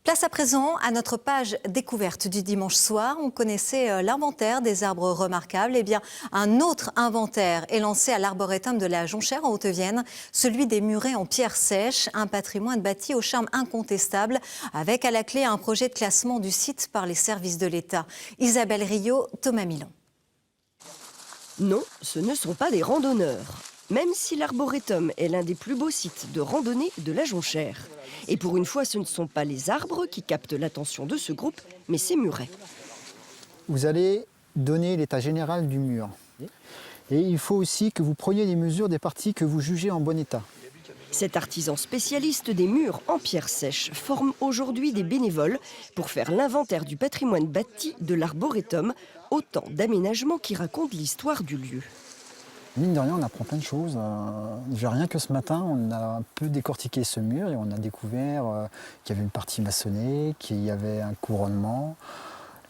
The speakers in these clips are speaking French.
Place à présent à notre page découverte du dimanche soir. On connaissait l'inventaire des arbres remarquables. Eh bien, un autre inventaire est lancé à l'Arboretum de la Jonchère en Haute-Vienne, celui des murets en pierre sèche, un patrimoine bâti au charme incontestable, avec à la clé un projet de classement du site par les services de l'État. Isabelle Rio, Thomas Milan. Non, ce ne sont pas des randonneurs. Même si l'Arboretum est l'un des plus beaux sites de randonnée de la Jonchère. Et pour une fois, ce ne sont pas les arbres qui captent l'attention de ce groupe, mais ces murets. Vous allez donner l'état général du mur. Et il faut aussi que vous preniez des mesures des parties que vous jugez en bon état. Cet artisan spécialiste des murs en pierre sèche forme aujourd'hui des bénévoles pour faire l'inventaire du patrimoine bâti de l'Arboretum, autant d'aménagements qui racontent l'histoire du lieu. Mine de rien, on apprend plein de choses. Déjà rien que ce matin, on a un peu décortiqué ce mur et on a découvert qu'il y avait une partie maçonnée, qu'il y avait un couronnement,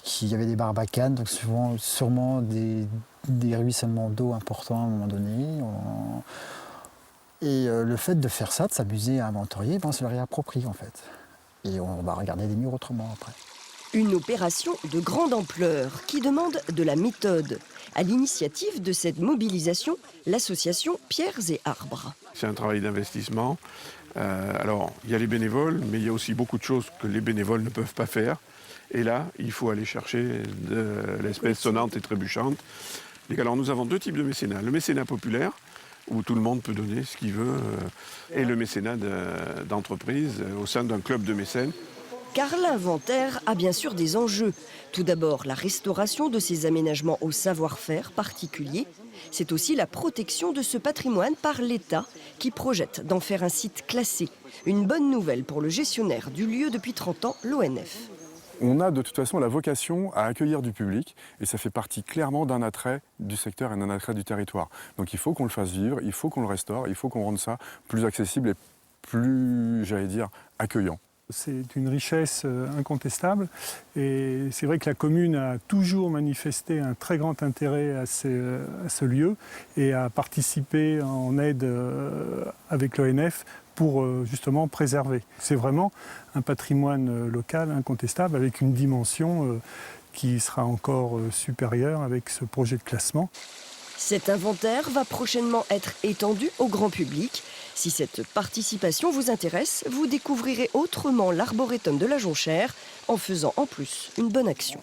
qu'il y avait des barbacanes, donc sûrement des ruissellements d'eau importants à un moment donné. Et le fait de faire ça, de s'amuser à inventorier, on se le réapproprie en fait. Et on va regarder les murs autrement après. Une opération de grande ampleur qui demande de la méthode. À l'initiative de cette mobilisation, l'association Pierres et Arbres. C'est un travail d'investissement. Alors, il y a les bénévoles, mais il y a aussi beaucoup de choses que les bénévoles ne peuvent pas faire. Et là, il faut aller chercher de l'espèce sonnante et trébuchante. Et alors, nous avons deux types de mécénat. Le mécénat populaire, où tout le monde peut donner ce qu'il veut, et le mécénat d'entreprise au sein d'un club de mécènes. Car l'inventaire a bien sûr des enjeux. Tout d'abord, la restauration de ces aménagements au savoir-faire particulier. C'est aussi la protection de ce patrimoine par l'État qui projette d'en faire un site classé. Une bonne nouvelle pour le gestionnaire du lieu depuis 30 ans, l'ONF. On a de toute façon la vocation à accueillir du public et ça fait partie clairement d'un attrait du secteur et d'un attrait du territoire. Donc il faut qu'on le fasse vivre, il faut qu'on le restaure, il faut qu'on rende ça plus accessible et plus, j'allais dire, accueillant. C'est une richesse incontestable et c'est vrai que la commune a toujours manifesté un très grand intérêt à ce lieu et a participé en aide avec l'ONF pour justement préserver. C'est vraiment un patrimoine local incontestable avec une dimension qui sera encore supérieure avec ce projet de classement. Cet inventaire va prochainement être étendu au grand public. Si cette participation vous intéresse, vous découvrirez autrement l'Arboretum de la Jonchère en faisant en plus une bonne action.